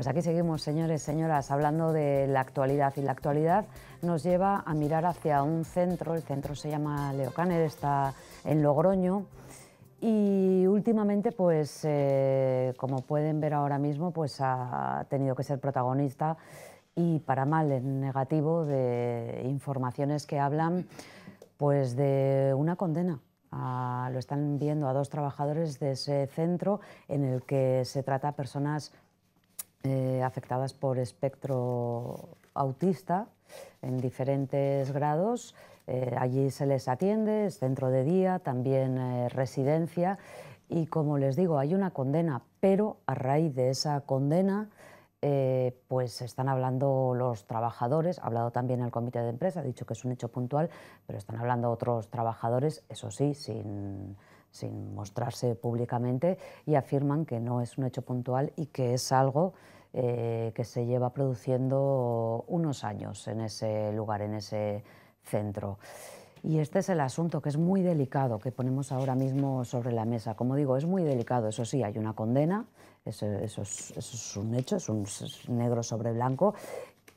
Pues aquí seguimos, señores, señoras, hablando de la actualidad, y la actualidad nos lleva a mirar hacia un centro. El centro se llama Leocaner, está en Logroño, y últimamente, pues como pueden ver ahora mismo, pues ha tenido que ser protagonista, y para mal, en negativo, de informaciones que hablan pues de una condena. Lo están viendo a 2 trabajadores de ese centro, en el que se trata a personas afectadas por espectro autista en diferentes grados. Allí se les atiende, es centro de día, también residencia, y como les digo, hay una condena, pero a raíz de esa condena pues están hablando los trabajadores. Ha hablado también el comité de empresa, ha dicho que es un hecho puntual, pero están hablando otros trabajadores, eso sí, sin mostrarse públicamente, y afirman que no es un hecho puntual y que es algo que se lleva produciendo unos años en ese lugar, en ese centro. Y este es el asunto, que es muy delicado, que ponemos ahora mismo sobre la mesa. Como digo, es muy delicado, eso sí, hay una condena, eso es un hecho, es negro sobre blanco,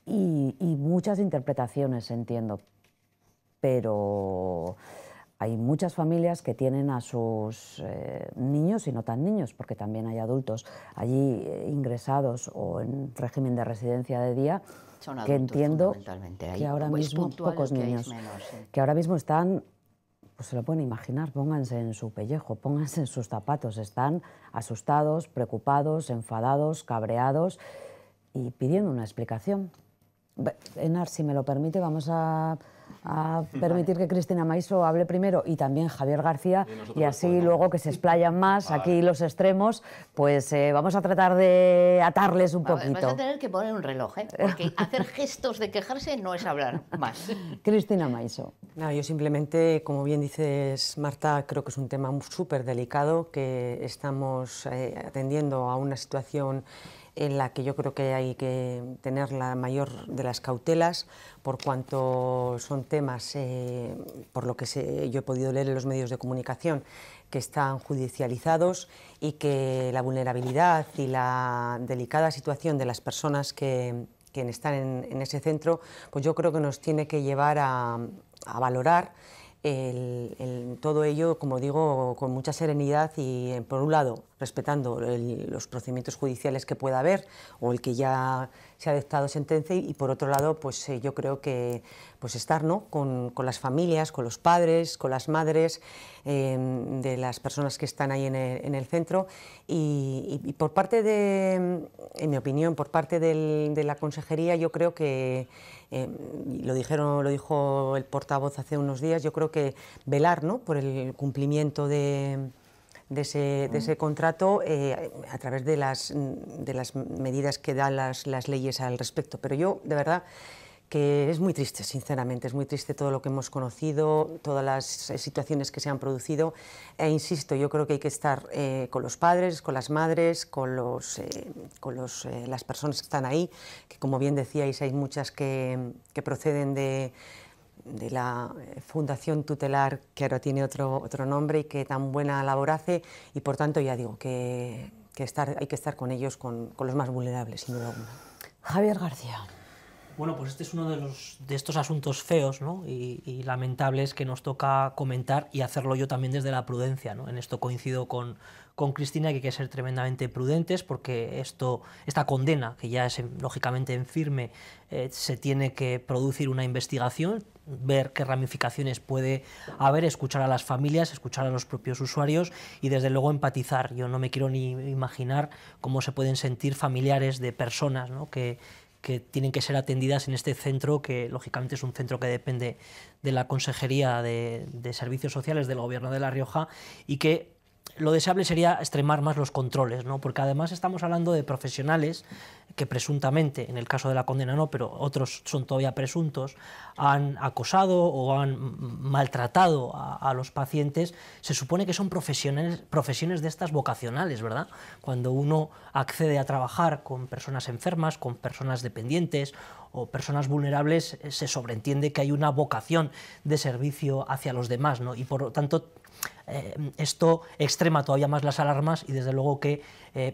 y muchas interpretaciones, entiendo, pero hay muchas familias que tienen a sus niños y no tan niños, porque también hay adultos allí ingresados o en régimen de residencia de día, son adultos, que entiendo fundamentalmente. que ahora mismo, pocos niños, que ahora mismo están, pues se lo pueden imaginar, pónganse en su pellejo, pónganse en sus zapatos, están asustados, preocupados, enfadados, cabreados y pidiendo una explicación. Enar, si me lo permite, vamos a permitir que Cristina Maiso hable primero, y también Javier García, y así luego que se explayan más aquí los extremos, pues vamos a tratar de atarles un poquito. Vas a tener que poner un reloj, porque hacer gestos de quejarse no es hablar más. Cristina Maiso. No, yo simplemente, como bien dices, Marta, creo que es un tema súper delicado, que estamos atendiendo a una situación en la que yo creo que hay que tener la mayor de las cautelas, por cuanto son temas, por lo que yo he podido leer en los medios de comunicación, que están judicializados, y que la vulnerabilidad y la delicada situación de las personas que están en ese centro, pues yo creo que nos tiene que llevar a valorar todo ello, como digo, con mucha serenidad, y por un lado respetando los procedimientos judiciales que pueda haber, o el que ya se ha dictado sentencia, y por otro lado, pues yo creo que pues estar, ¿no?, con las familias, con los padres, con las madres de las personas que están ahí en el centro, y por parte de, en mi opinión, por parte de la consejería, yo creo que lo dijo el portavoz hace unos días, yo creo que velar, ¿no?, por el cumplimiento de ese contrato a través de las medidas que dan las leyes al respecto. Pero yo, de verdad, que es muy triste, sinceramente, es muy triste todo lo que hemos conocido, todas las situaciones que se han producido, e insisto, yo creo que hay que estar con los padres, con las madres, con las personas que están ahí, que, como bien decíais, hay muchas que proceden de la Fundación Tutelar, que ahora tiene otro nombre, y que tan buena labor hace, y por tanto ya digo que hay que estar con ellos, con los más vulnerables, sin duda alguna. Javier García. Bueno, pues este es uno de estos asuntos feos, ¿no?, y lamentables, que nos toca comentar, y hacerlo yo también desde la prudencia, ¿no? En esto coincido con Cristina, que hay que ser tremendamente prudentes, porque esta condena, que ya es lógicamente en firme, se tiene que producir una investigación, ver qué ramificaciones puede haber, escuchar a las familias, escuchar a los propios usuarios, y desde luego empatizar. Yo no me quiero ni imaginar cómo se pueden sentir familiares de personas, ¿no?, que tienen que ser atendidas en este centro, que lógicamente es un centro que depende de la Consejería de Servicios Sociales del Gobierno de La Rioja, y que lo deseable sería extremar más los controles, ¿no?, porque además estamos hablando de profesionales que presuntamente, en el caso de la condena no, pero otros son todavía presuntos, han acosado o han maltratado a los pacientes. Se supone que son profesiones de estas vocacionales, ¿verdad? Cuando uno accede a trabajar con personas enfermas, con personas dependientes o personas vulnerables, se sobreentiende que hay una vocación de servicio hacia los demás, ¿no? Y por lo tanto esto extrema todavía más las alarmas y desde luego que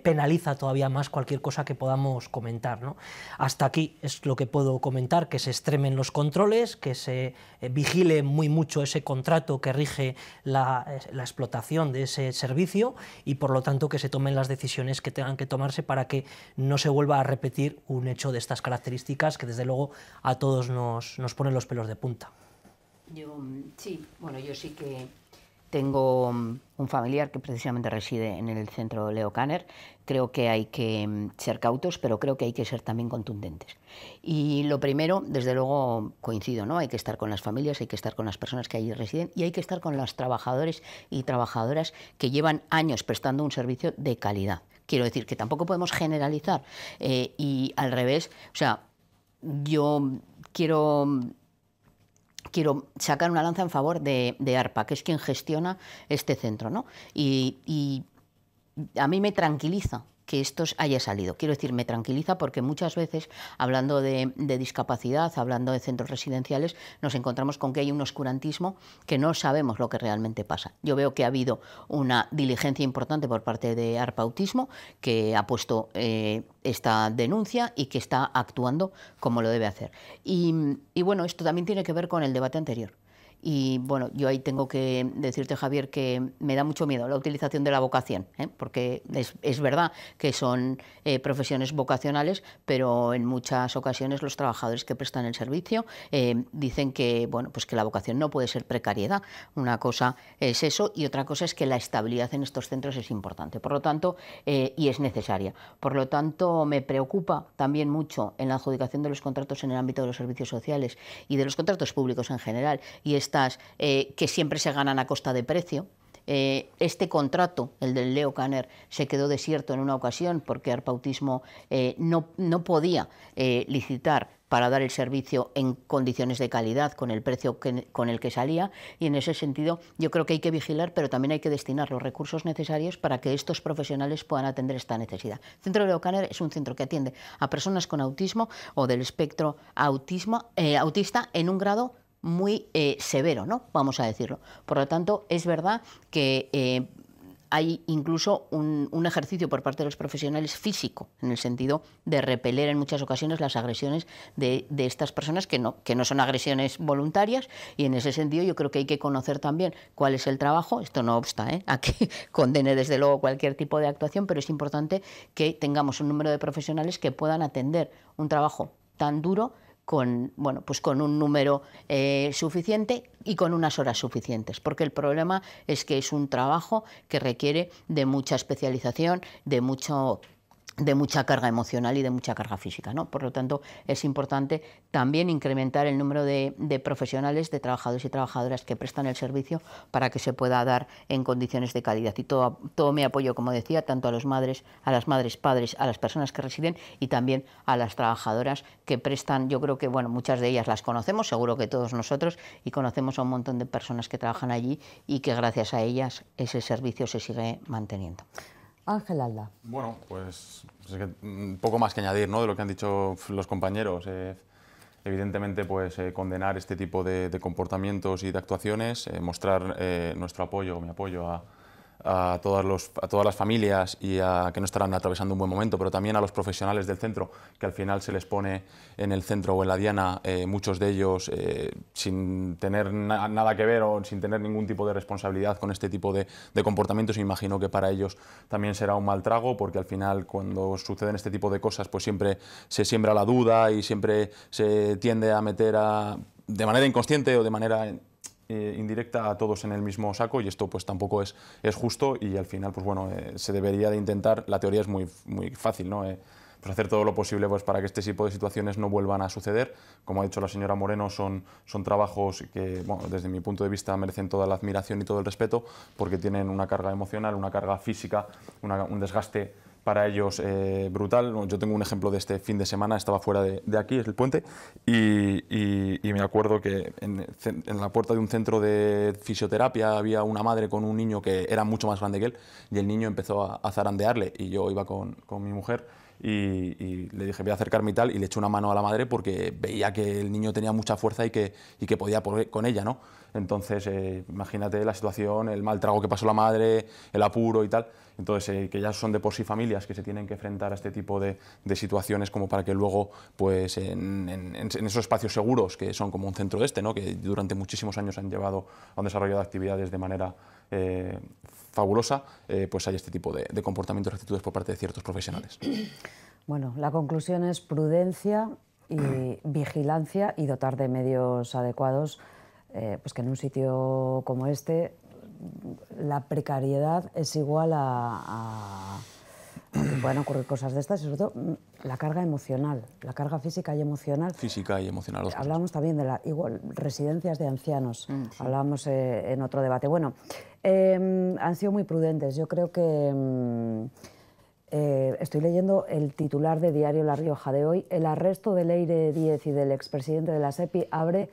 penaliza todavía más cualquier cosa que podamos comentar, ¿no? Hasta aquí es lo que puedo comentar, que se extremen los controles, que se vigile muy mucho ese contrato que rige la explotación de ese servicio y por lo tanto que se tomen las decisiones que tengan que tomarse para que no se vuelva a repetir un hecho de estas características que desde luego a todos nos ponen los pelos de punta. Yo sí, bueno, yo sí que tengo un familiar que precisamente reside en el centro Leo Kanner. Creo que hay que ser cautos, pero creo que hay que ser también contundentes. Y lo primero, desde luego, coincido, ¿no? Hay que estar con las familias, hay que estar con las personas que allí residen y hay que estar con los trabajadores y trabajadoras que llevan años prestando un servicio de calidad. Quiero decir que tampoco podemos generalizar y al revés, o sea, yo quiero sacar una lanza en favor de ARPA, que es quien gestiona este centro, ¿no? Y a mí me tranquiliza que esto haya salido. Quiero decir, me tranquiliza porque muchas veces, hablando de discapacidad, hablando de centros residenciales, nos encontramos con que hay un oscurantismo que no sabemos lo que realmente pasa. Yo veo que ha habido una diligencia importante por parte de ARPA Autismo, que ha puesto esta denuncia y que está actuando como lo debe hacer. Y bueno, esto también tiene que ver con el debate anterior. Y bueno, yo ahí tengo que decirte, Javier, que me da mucho miedo la utilización de la vocación, porque es verdad que son profesiones vocacionales, pero en muchas ocasiones los trabajadores que prestan el servicio dicen que, bueno, pues que la vocación no puede ser precariedad. Una cosa es eso y otra cosa es que la estabilidad en estos centros es importante, por lo tanto, y es necesaria. Por lo tanto, me preocupa también mucho en la adjudicación de los contratos en el ámbito de los servicios sociales y de los contratos públicos en general, y que siempre se ganan a costa de precio. Este contrato, el del Leo Kanner, se quedó desierto en una ocasión porque ARPA Autismo no podía licitar para dar el servicio en condiciones de calidad con el precio con el que salía, y en ese sentido yo creo que hay que vigilar, pero también hay que destinar los recursos necesarios para que estos profesionales puedan atender esta necesidad. El Centro Leo Kanner es un centro que atiende a personas con autismo o del espectro autista en un grado muy severo, ¿no? Vamos a decirlo. Por lo tanto, es verdad que hay incluso un ejercicio por parte de los profesionales físico, en el sentido de repeler en muchas ocasiones las agresiones de estas personas que no son agresiones voluntarias, y en ese sentido yo creo que hay que conocer también cuál es el trabajo. Esto no obsta a que condene desde luego cualquier tipo de actuación, pero es importante que tengamos un número de profesionales que puedan atender un trabajo tan duro con un número suficiente y con unas horas suficientes, porque el problema es que es un trabajo que requiere de mucha especialización, de mucha carga emocional y de mucha carga física, ¿no? Por lo tanto, es importante también incrementar el número de profesionales, de trabajadores y trabajadoras que prestan el servicio para que se pueda dar en condiciones de calidad. Y todo mi apoyo, como decía, tanto a las madres, padres, a las personas que residen y también a las trabajadoras que prestan. Yo creo que, bueno, muchas de ellas las conocemos, seguro que todos nosotros, y conocemos a un montón de personas que trabajan allí y que gracias a ellas ese servicio se sigue manteniendo. Ángel Alda. Bueno, pues es que poco más que añadir, ¿no?, de lo que han dicho los compañeros. Evidentemente, pues condenar este tipo de comportamientos y de actuaciones, mostrar nuestro apoyo, mi apoyo a todas las familias y a que no estarán atravesando un buen momento, pero también a los profesionales del centro, que al final se les pone en el centro o en la diana, muchos de ellos sin tener nada que ver o sin tener ningún tipo de responsabilidad con este tipo de comportamientos. Imagino que para ellos también será un mal trago, porque al final cuando suceden este tipo de cosas pues siempre se siembra la duda y siempre se tiende a meter de manera inconsciente o de manera indirecta a todos en el mismo saco, y esto pues tampoco es justo, y al final pues bueno, se debería de intentar. La teoría es muy fácil, ¿no? Pues hacer todo lo posible pues para que este tipo de situaciones no vuelvan a suceder. Como ha dicho la señora Moreno, son trabajos que, bueno, desde mi punto de vista merecen toda la admiración y todo el respeto, porque tienen una carga emocional, una carga física, un desgaste para ellos brutal. Yo tengo un ejemplo de este fin de semana, estaba fuera de aquí, es el puente, y me acuerdo que en la puerta de un centro de fisioterapia había una madre con un niño que era mucho más grande que él, y el niño empezó a zarandearle, y yo iba con mi mujer y le dije, voy a acercarme y tal, y le eché una mano a la madre porque veía que el niño tenía mucha fuerza y que podía con ella, ¿no? Entonces, imagínate la situación, el mal trago que pasó la madre, el apuro y tal. Entonces, que ya son de por sí familias que se tienen que enfrentar a este tipo de situaciones como para que luego, pues, en esos espacios seguros, que son como un centro ¿no? Que durante muchísimos años han desarrollado actividades de manera fabulosa, pues hay este tipo de comportamientos y actitudes por parte de ciertos profesionales. Bueno, la conclusión es prudencia y vigilancia y dotar de medios adecuados, pues que en un sitio como este la precariedad es igual a que puedan ocurrir cosas de estas y sobre todo la carga emocional, la carga física y emocional. Física y emocional. Hablamos también de residencias de ancianos, Sí. hablábamos en otro debate. Bueno, han sido muy prudentes. Yo creo que estoy leyendo el titular de Diario La Rioja de hoy. El arresto de Leire Díez y del expresidente de la SEPI abre,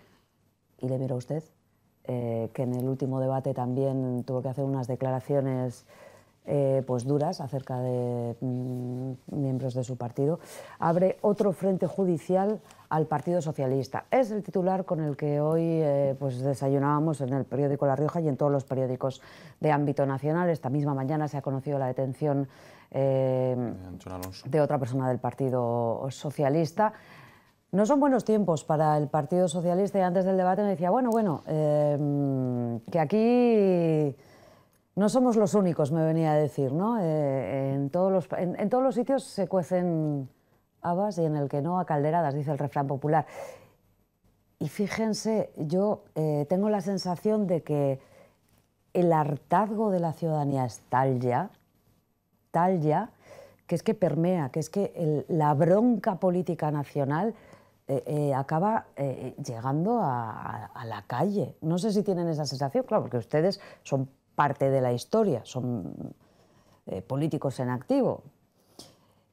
y le miro a usted, que en el último debate también tuvo que hacer unas declaraciones pues duras acerca de miembros de su partido, abre otro frente judicial al Partido Socialista. Es el titular con el que hoy pues desayunábamos en el periódico La Rioja y en todos los periódicos de ámbito nacional. Esta misma mañana se ha conocido la detención de otra persona del Partido Socialista. No son buenos tiempos para el Partido Socialista y antes del debate me decía, bueno, que aquí no somos los únicos, me venía a decir, ¿no? En todos los sitios se cuecen habas y en el que no a calderadas, dice el refrán popular. Y fíjense, yo tengo la sensación de que el hartazgo de la ciudadanía es tal ya, que es que permea, que es que la bronca política nacional acaba llegando a la calle. No sé si tienen esa sensación, claro, porque ustedes son parte de la historia, son políticos en activo.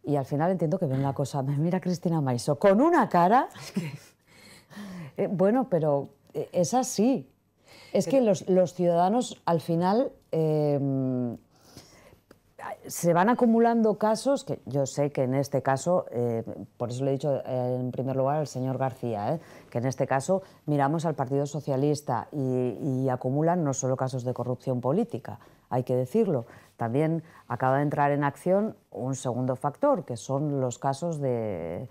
Y al final entiendo que ven la cosa, me mira Cristina Maiso, con una cara... bueno, pero es así. Es que los ciudadanos al final... se van acumulando casos, que yo sé que en este caso, por eso le he dicho en primer lugar al señor García, que en este caso miramos al Partido Socialista y acumulan no solo casos de corrupción política, hay que decirlo, también acaba de entrar en acción un segundo factor, que son los casos de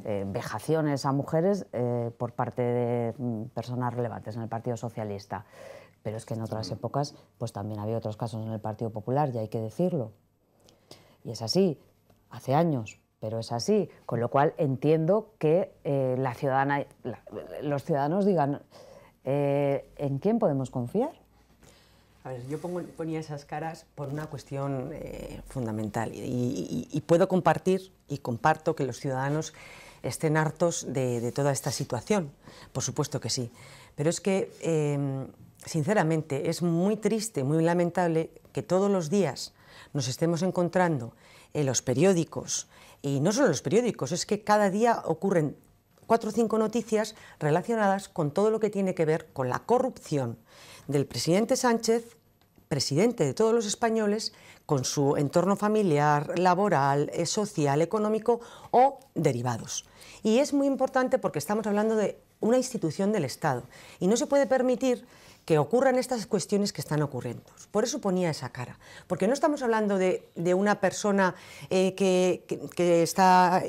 vejaciones a mujeres por parte de personas relevantes en el Partido Socialista. Pero es que en otras épocas pues también había otros casos en el Partido Popular, y hay que decirlo. Y es así, hace años, pero es así. Con lo cual entiendo que los ciudadanos digan, ¿en quién podemos confiar? A ver, yo ponía esas caras por una cuestión fundamental y puedo compartir y comparto que los ciudadanos estén hartos de toda esta situación, por supuesto que sí, pero es que sinceramente es muy triste, muy lamentable que todos los días nos estemos encontrando en los periódicos, y no solo en los periódicos, es que cada día ocurren 4 o 5 noticias relacionadas con todo lo que tiene que ver con la corrupción del presidente Sánchez, presidente de todos los españoles, con su entorno familiar, laboral, social, económico o derivados. Y es muy importante porque estamos hablando de una institución del Estado y no se puede permitir que ocurran estas cuestiones que están ocurriendo. Por eso ponía esa cara, porque no estamos hablando de una persona que está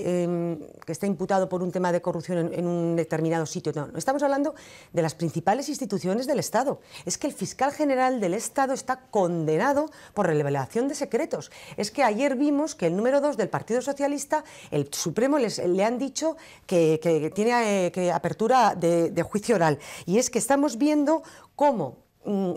imputado por un tema de corrupción en un determinado sitio, no, estamos hablando de las principales instituciones del Estado. Es que el fiscal general del Estado está condenado por revelación de secretos. Es que ayer vimos que el número 2 del Partido Socialista, el Supremo le han dicho que tiene apertura de juicio oral, y es que estamos viendo cómo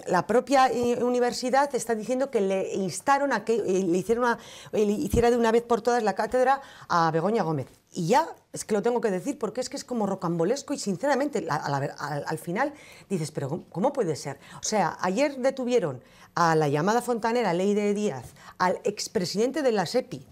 la propia universidad está diciendo que le instaron a que le hiciera de una vez por todas la cátedra a Begoña Gómez. Y ya es que lo tengo que decir porque es que es como rocambolesco y sinceramente al final dices, pero ¿cómo puede ser? O sea, ayer detuvieron a la llamada fontanera Leire Díaz, al expresidente de la SEPI,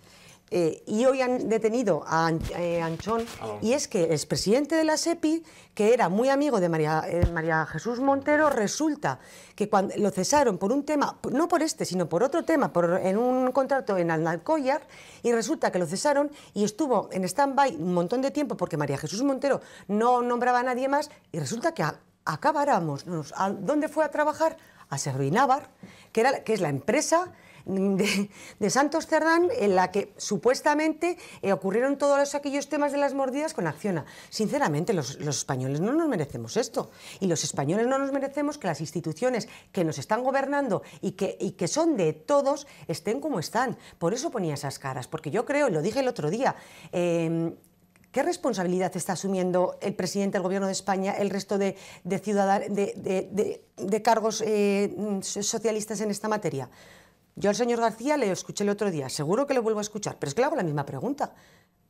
y hoy han detenido a Anchón, y es que el expresidente de la SEPI, que era muy amigo de María Jesús Montero, resulta que cuando lo cesaron por un tema, no por este, sino por otro tema, en un contrato en Alcoyar, y resulta que lo cesaron y estuvo en stand-by un montón de tiempo porque María Jesús Montero no nombraba a nadie más, y resulta que acabáramos. ¿A dónde fue a trabajar? A Servinávar, que es la empresa de Santos Cerdán, en la que supuestamente ocurrieron todos aquellos temas de las mordidas con Acciona. Sinceramente, los españoles no nos merecemos esto, y los españoles no nos merecemos que las instituciones que nos están gobernando y que son de todos estén como están. Por eso ponía esas caras, porque yo creo, y lo dije el otro día, ¿qué responsabilidad está asumiendo el presidente del Gobierno de España, el resto de cargos socialistas en esta materia? Yo al señor García le escuché el otro día, seguro que lo vuelvo a escuchar, pero es que le hago la misma pregunta.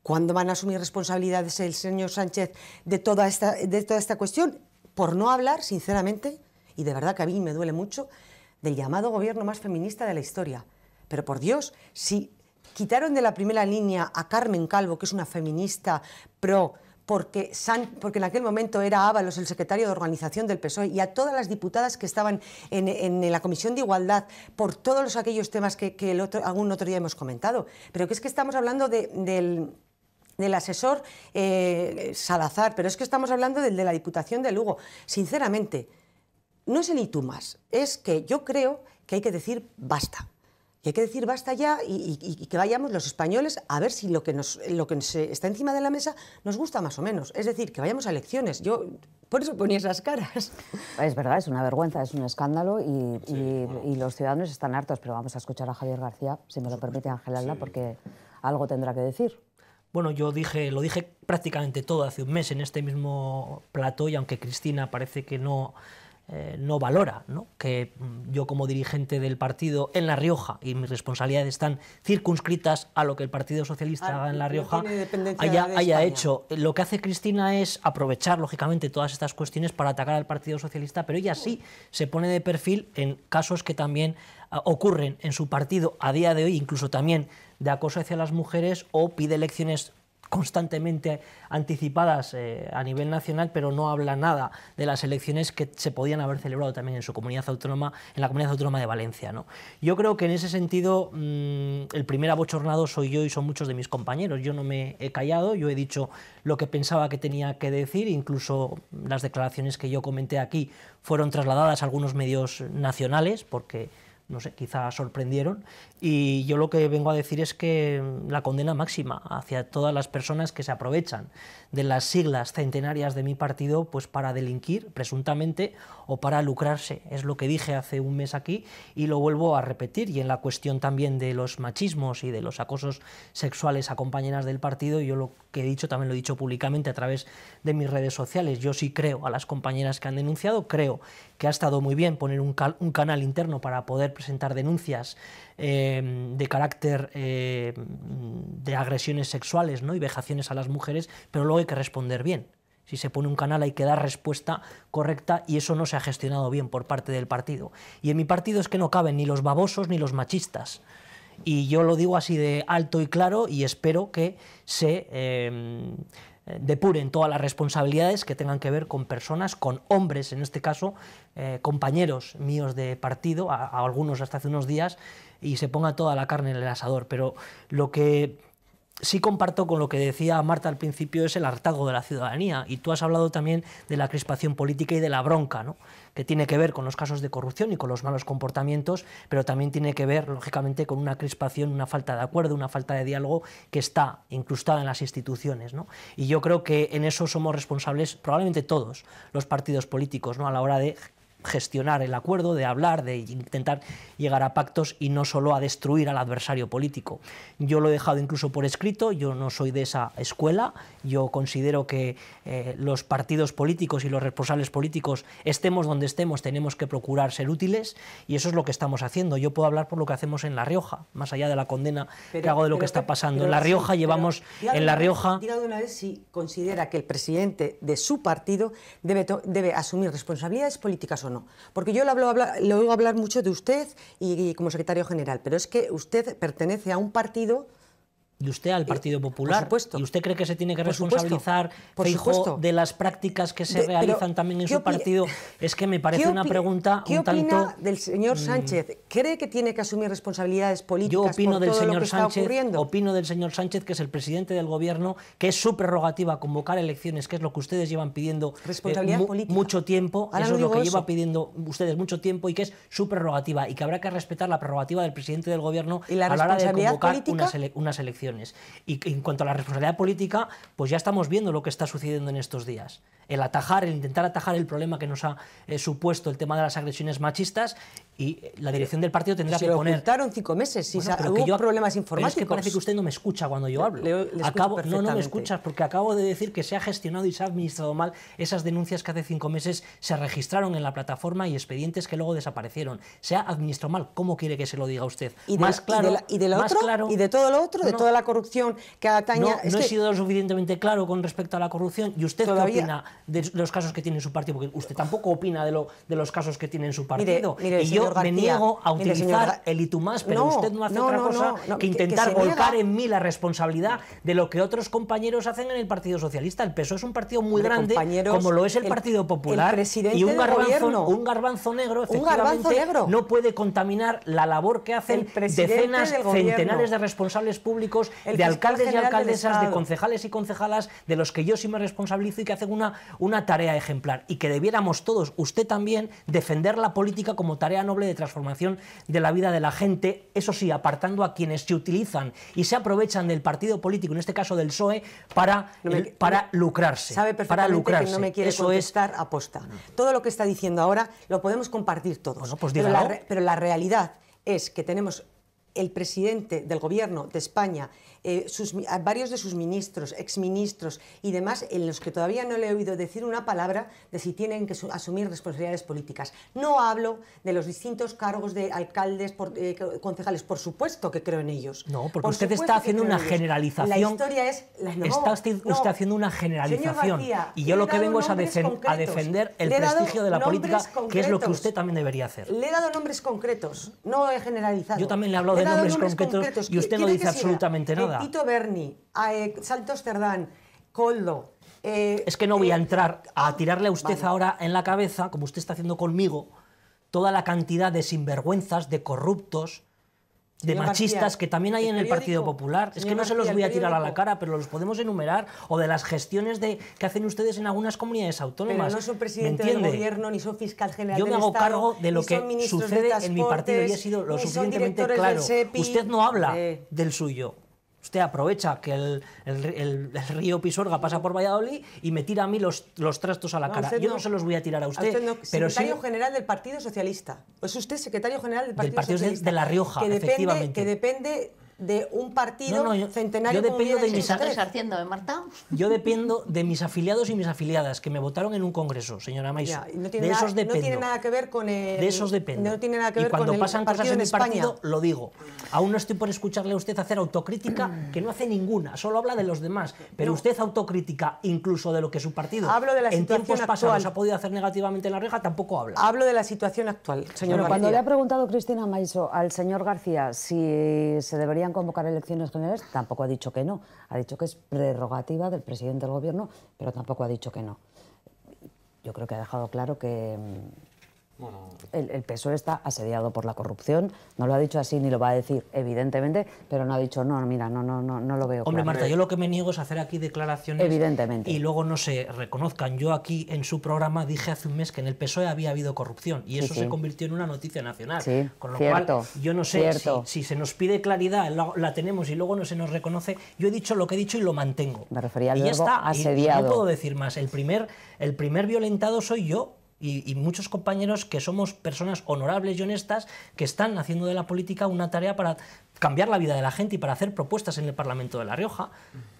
¿Cuándo van a asumir responsabilidades el señor Sánchez de toda esta cuestión? Por no hablar, sinceramente, y de verdad que a mí me duele mucho, del llamado gobierno más feminista de la historia. Pero por Dios, si quitaron de la primera línea a Carmen Calvo, que es una feminista pro, porque en aquel momento era Ábalos el secretario de organización del PSOE, y a todas las diputadas que estaban en la Comisión de Igualdad, por todos aquellos temas que algún otro día hemos comentado. Pero que es que estamos hablando del asesor Salazar, pero es que estamos hablando del de la Diputación de Lugo. Sinceramente, no es el y tú más, es que yo creo que hay que decir basta. Y hay que decir basta ya, y que vayamos los españoles a ver si lo que está encima de la mesa nos gusta más o menos. Es decir, que vayamos a elecciones. Yo por eso ponía esas caras. Es verdad, es una vergüenza, es un escándalo, y los ciudadanos están hartos, pero vamos a escuchar a Javier García, si me lo permite Ángel Alda, porque algo tendrá que decir. Bueno, yo lo dije prácticamente todo hace un mes en este mismo plató, y aunque Cristina parece que no valora, ¿no?, que yo como dirigente del partido en La Rioja, y mis responsabilidades están circunscritas a lo que el Partido Socialista haga en La Rioja, haya hecho. Lo que hace Cristina es aprovechar, lógicamente, todas estas cuestiones para atacar al Partido Socialista, pero ella sí se pone de perfil en casos que también ocurren en su partido a día de hoy, incluso también de acoso hacia las mujeres, o pide elecciones constantemente anticipadas a nivel nacional, pero no habla nada de las elecciones que se podían haber celebrado también en su comunidad autónoma, en la comunidad autónoma de Valencia, ¿no? Yo creo que en ese sentido el primer abochornado soy yo y son muchos de mis compañeros. Yo no me he callado, yo he dicho lo que pensaba que tenía que decir, incluso las declaraciones que yo comenté aquí fueron trasladadas a algunos medios nacionales, porque no sé, quizá sorprendieron, y yo lo que vengo a decir es que la condena máxima hacia todas las personas que se aprovechan de las siglas centenarias de mi partido pues para delinquir, presuntamente, o para lucrarse. Es lo que dije hace un mes aquí y lo vuelvo a repetir. Y en la cuestión también de los machismos y de los acosos sexuales a compañeras del partido, yo lo que he dicho también lo he dicho públicamente a través de mis redes sociales. Yo sí creo a las compañeras que han denunciado, creo que ha estado muy bien poner un canal interno para poder presentar denuncias de carácter de agresiones sexuales, ¿no?, y vejaciones a las mujeres, pero luego hay que responder bien. Si se pone un canal hay que dar respuesta correcta, y eso no se ha gestionado bien por parte del partido. Y en mi partido es que no caben ni los babosos ni los machistas. Y yo lo digo así de alto y claro, y espero que se depuren todas las responsabilidades que tengan que ver con personas, con hombres, en este caso, compañeros míos de partido, a algunos hasta hace unos días, y se ponga toda la carne en el asador. Pero lo que sí comparto con lo que decía Marta al principio es el hartazgo de la ciudadanía, y tú has hablado también de la crispación política y de la bronca, ¿no?, que tiene que ver con los casos de corrupción y con los malos comportamientos, pero también tiene que ver, lógicamente, con una crispación, una falta de acuerdo, una falta de diálogo que está incrustada en las instituciones, ¿no? Y yo creo que en eso somos responsables probablemente todos los partidos políticos, ¿no?, a la hora de gestionar el acuerdo, de hablar, de intentar llegar a pactos y no solo a destruir al adversario político. Yo lo he dejado incluso por escrito, yo no soy de esa escuela, yo considero que los partidos políticos y los responsables políticos, estemos donde estemos, tenemos que procurar ser útiles, y eso es lo que estamos haciendo. Yo puedo hablar por lo que hacemos en La Rioja, más allá de la condena que hago de lo que está pasando. En La Rioja llevamos... En La Rioja... Diga de una vez si considera que el presidente de su partido debe asumir responsabilidades políticas o no. Porque yo le oigo hablar mucho de usted y como secretario general, pero es que usted pertenece a un partido y usted al Partido Popular. Por supuesto. ¿Y usted cree que se tiene que Por responsabilizar Feijóo de las prácticas que se realizan también en su partido? Es que me parece una pregunta un tanto... ¿Qué opina del señor Sánchez? ¿Cree que tiene que asumir responsabilidades políticas por todo lo que está ocurriendo? Opino del señor Sánchez, que es el presidente del Gobierno, que es su prerrogativa convocar elecciones, que es lo que ustedes llevan pidiendo mucho tiempo. Ahora eso no es lo que digo lleva eso. pidiendo ustedes mucho tiempo y que es su prerrogativa y que habrá que respetar la prerrogativa del presidente del Gobierno ¿Y la a la hora de responsabilidad convocar política? unas elecciones. Y en cuanto a la responsabilidad política, pues ya estamos viendo lo que está sucediendo en estos días. El intentar atajar el problema que nos ha supuesto el tema de las agresiones machistas, y la dirección del partido tendrá que poner... Se lo ocultaron 5 meses, si Bueno, hubo problemas informáticos. Pero es que parece que usted no me escucha cuando yo hablo. Le escucho No me escuchas, porque acabo de decir que se ha gestionado y se ha administrado mal esas denuncias que hace 5 meses se registraron en la plataforma y expedientes que luego desaparecieron. Se ha administrado mal. ¿Cómo quiere que se lo diga usted? ¿Y más claro, y de lo más otro? claro. ¿Y de todo lo otro? ¿De toda la corrupción que ataña? No he sido lo suficientemente claro con respecto a la corrupción. ¿Y usted Todavía... qué opina de los casos que tiene en su partido? Porque usted tampoco opina de los casos que tiene en su partido. Mire, y yo me niego a utilizar el y tú más, pero usted no hace otra cosa que intentar volcar en mí la responsabilidad de lo que otros compañeros hacen en el Partido Socialista. El PSOE es un partido muy grande, como lo es el Partido Popular, y un garbanzo negro, efectivamente, no puede contaminar la labor que hacen decenas, centenares de responsables públicos, de alcaldes y alcaldesas, de concejales y concejalas, de los que yo sí me responsabilizo y que hacen una tarea ejemplar. Y que debiéramos todos, usted también, defender la política como tarea noble de transformación de la vida de la gente, eso sí, apartando a quienes se utilizan y se aprovechan del partido político, en este caso del PSOE, para lucrarse. Sabe perfectamente que no me quiere contestar aposta. Todo lo que está diciendo ahora lo podemos compartir todos. Bueno, pues pero la realidad es que tenemos el presidente del Gobierno de España, varios de sus ministros, exministros y demás, en los que todavía no le he oído decir una palabra de si tienen que asumir responsabilidades políticas. No hablo de los distintos cargos de alcaldes, concejales, por supuesto que creo en ellos. No, porque usted está haciendo una generalización. La historia es... Está usted haciendo una generalización. García, y yo lo que vengo es a defender el prestigio de la política, que es lo que usted también debería hacer. Le he dado nombres concretos, no he generalizado. Yo también le hablo de nombres concretos y usted no dice absolutamente nada. Tito Berni, Santos Cerdán, Koldo... es que no voy a entrar a tirarle a usted ahora en la cabeza, como usted está haciendo conmigo, toda la cantidad de sinvergüenzas, de corruptos, de machistas que también hay en el Partido Popular. Es que no se los voy a tirar a la cara, pero los podemos enumerar, o de las gestiones que hacen ustedes en algunas comunidades autónomas. Pero no son presidente del Gobierno, ni son fiscal general del Estado. Yo me hago cargo de lo que sucede en mi partido y he sido lo suficientemente claro. Usted no habla del suyo. Usted aprovecha que el río Pisuerga pasa por Valladolid y me tira a mí los trastos a la cara. Yo no se los voy a tirar a usted. Pero secretario general del Partido Socialista. ¿Es usted secretario general del Partido Socialista? De La Rioja, efectivamente. Que depende de un partido centenario. Yo dependo de mis afiliados, Marta. Yo dependo de mis afiliados y mis afiliadas que me votaron en un congreso, señora Maiso. De esos dependo. No tiene nada que ver con el... De esos dependo. No tiene nada que ver con el partido. Y cuando pasan cosas en el partido, lo digo. Aún no estoy por escucharle a usted hacer autocrítica, que no hace ninguna, solo habla de los demás. Pero usted autocrítica incluso de lo que su partido en tiempos pasados ha podido hacer negativamente en La Rioja, tampoco habla. Hablo de la situación actual, señor García. Cuando le ha preguntado Cristina Maiso al señor García si se deberían convocar elecciones generales, tampoco ha dicho que no. Ha dicho que es prerrogativa del presidente del Gobierno, pero tampoco ha dicho que no. Yo creo que ha dejado claro que el PSOE está asediado por la corrupción. No lo ha dicho así ni lo va a decir, evidentemente, pero no ha dicho, no, mira, no lo veo. Hombre, claro. Marta, yo lo que me niego es hacer aquí declaraciones evidentemente y luego no se reconozcan. Yo aquí en su programa dije hace un mes que en el PSOE había habido corrupción y eso se convirtió en una noticia nacional. Sí, con lo cual, yo no sé si se nos pide claridad, la tenemos y luego no se nos reconoce. Yo he dicho lo que he dicho y lo mantengo. Me refería al y verbo ya está. asediado. Y no puedo decir más. El primer violentado soy yo. Y muchos compañeros que somos personas honorables y honestas que están haciendo de la política una tarea para cambiar la vida de la gente y para hacer propuestas en el Parlamento de La Rioja.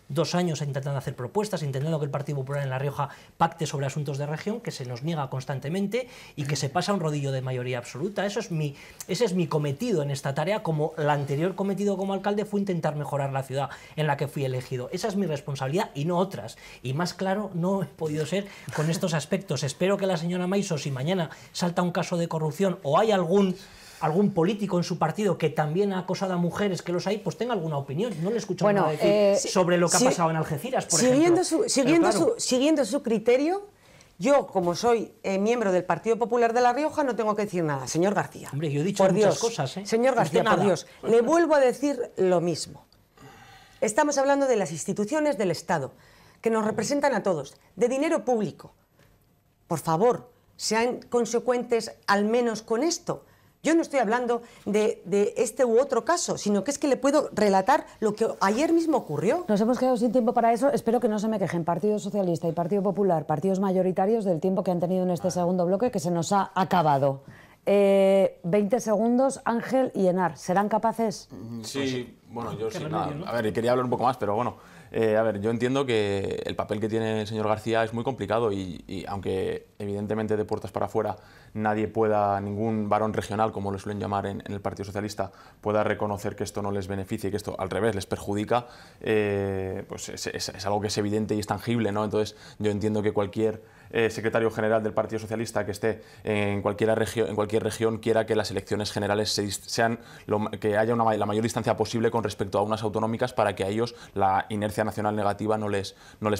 2 años intentando hacer propuestas, intentando que el Partido Popular en La Rioja pacte sobre asuntos de región, que se nos niega constantemente y que se pasa a un rodillo de mayoría absoluta. Ese es mi cometido en esta tarea, como el anterior cometido como alcalde fue intentar mejorar la ciudad en la que fui elegido. Esa es mi responsabilidad y no otras. Y más claro no he podido ser con estos aspectos. Espero que la señora Maiso, si mañana salta un caso de corrupción o hay algún algún político en su partido que también ha acosado a mujeres, que los hay, pues tenga alguna opinión. No le he escuchado nada decir sobre lo que ha pasado en Algeciras, por ejemplo. Siguiendo su criterio, yo, como soy miembro del Partido Popular de La Rioja, no tengo que decir nada. Señor García. Hombre, yo he dicho por muchas Dios, cosas, ¿eh? Señor García, por Dios, le vuelvo a decir lo mismo. Estamos hablando de las instituciones del Estado, que nos representan a todos, de dinero público. Por favor, sean consecuentes al menos con esto. Yo no estoy hablando de este u otro caso, sino que es que le puedo relatar lo que ayer mismo ocurrió. Nos hemos quedado sin tiempo para eso. Espero que no se me quejen Partido Socialista y Partido Popular, partidos mayoritarios, del tiempo que han tenido en este segundo bloque, que se nos ha acabado. 20 segundos, Ángel y Henar, ¿serán capaces? Sí, bueno, yo sí, nada. A ver, quería hablar un poco más, pero bueno. A ver, yo entiendo que el papel que tiene el señor García es muy complicado y aunque evidentemente de puertas para afuera nadie pueda, ningún varón regional, como lo suelen llamar en el Partido Socialista, pueda reconocer que esto no les beneficia y que esto al revés les perjudica, pues es algo que es evidente y es tangible, ¿no? Entonces yo entiendo que cualquier secretario general del Partido Socialista que esté en cualquier región quiera que las elecciones generales sean que haya la mayor distancia posible con respecto a unas autonómicas para que a ellos la inercia nacional negativa no les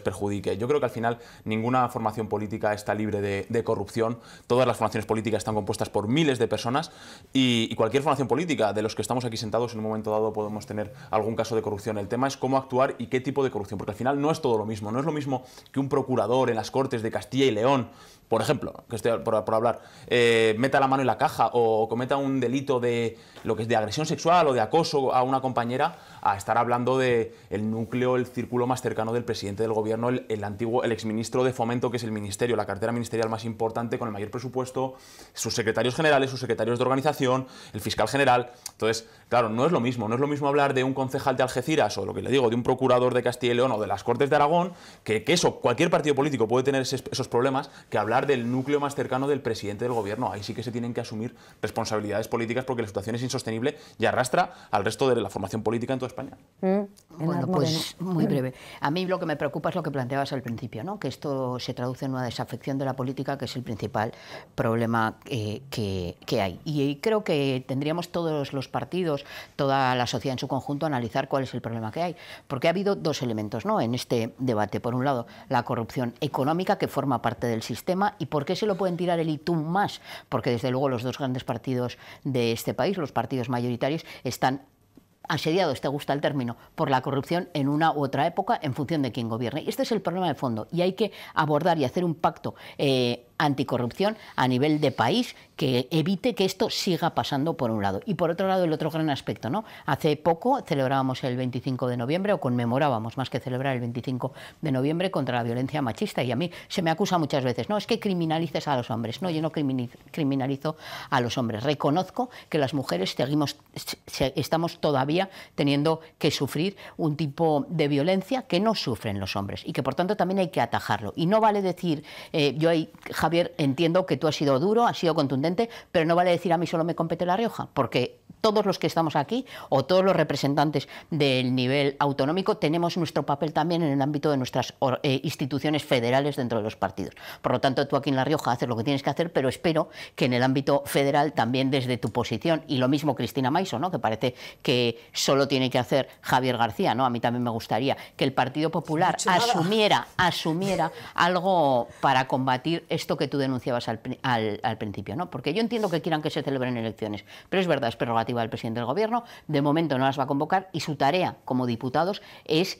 perjudique. Yo creo que al final ninguna formación política está libre de corrupción. Todas las formaciones políticas están compuestas por miles de personas y cualquier formación política de los que estamos aquí sentados en un momento dado podemos tener algún caso de corrupción. El tema es cómo actuar y qué tipo de corrupción, porque al final no es todo lo mismo. No es lo mismo que un procurador en las Cortes de Castilla y León, por ejemplo, que estoy por hablar, meta la mano en la caja o cometa un delito de lo que es de agresión sexual o de acoso a una compañera, a estar hablando de el núcleo, el círculo más cercano del presidente del gobierno, el exministro de Fomento, que es el ministerio, la cartera ministerial más importante, con el mayor presupuesto, sus secretarios generales, sus secretarios de organización, el fiscal general. Entonces, claro, no es lo mismo hablar de un concejal de Algeciras o lo que le digo, de un procurador de Castilla y León o de las Cortes de Aragón, que eso, cualquier partido político puede tener esos problemas, que hablar del núcleo más cercano del presidente del gobierno. Ahí sí que se tienen que asumir responsabilidades políticas porque la situación es insostenible y arrastra al resto de la formación política en toda España. Bueno, pues muy breve. A mí lo que me preocupa es lo que planteabas al principio, ¿no? Que esto se traduce en una desafección de la política, que es el principal problema que hay. Y creo que tendríamos todos los partidos, toda la sociedad en su conjunto, analizar cuál es el problema que hay. Porque ha habido dos elementos, ¿no?, en este debate. Por un lado, la corrupción económica, que forma parte del sistema. ¿Y por qué se lo pueden tirar el ITUM más? Porque desde luego los dos grandes partidos de este país, los partidos mayoritarios, están asediados, te gusta el término, por la corrupción en una u otra época en función de quién gobierne. Y este es el problema de fondo y hay que abordar y hacer un pacto anticorrupción a nivel de país que evite que esto siga pasando por un lado. Y por otro lado, el otro gran aspecto, ¿no? Hace poco celebrábamos el 25 de noviembre, o conmemorábamos, más que celebrar, el 25 de noviembre contra la violencia machista. Y a mí se me acusa muchas veces, no, es que criminalices a los hombres. No, yo no criminalizo a los hombres. Reconozco que las mujeres estamos todavía teniendo que sufrir un tipo de violencia que no sufren los hombres y que por tanto también hay que atajarlo. Y no vale decir, yo ahí, Javier, entiendo que tú has sido duro, has sido contundente, pero no vale decir a mí solo me compete La Rioja, porque todos los que estamos aquí o todos los representantes del nivel autonómico tenemos nuestro papel también en el ámbito de nuestras instituciones federales dentro de los partidos. Por lo tanto, tú aquí en La Rioja haces lo que tienes que hacer, pero espero que en el ámbito federal también desde tu posición, y lo mismo Cristina Maiso, ¿no?, que parece que solo tiene que hacer Javier García, ¿no? A mí también me gustaría que el Partido Popular asumiera algo para combatir esto que tú denunciabas al principio, ¿no? Porque yo entiendo que quieran que se celebren elecciones, pero es verdad, es prerrogativa del presidente del gobierno, de momento no las va a convocar y su tarea como diputados es,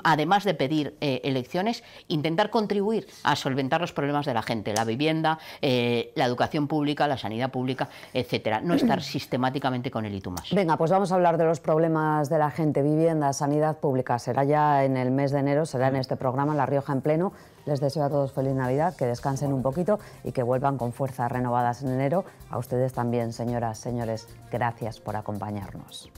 además de pedir elecciones, intentar contribuir a solventar los problemas de la gente, la vivienda, la educación pública, la sanidad pública, etcétera. No estar sistemáticamente con el ITUMAS. Venga, pues vamos a hablar de los problemas de la gente, vivienda, sanidad pública. Será ya en el mes de enero, será en este programa, La Rioja en Pleno. Les deseo a todos feliz Navidad, que descansen un poquito y que vuelvan con fuerzas renovadas en enero. A ustedes también, señoras, señores, gracias por acompañarnos.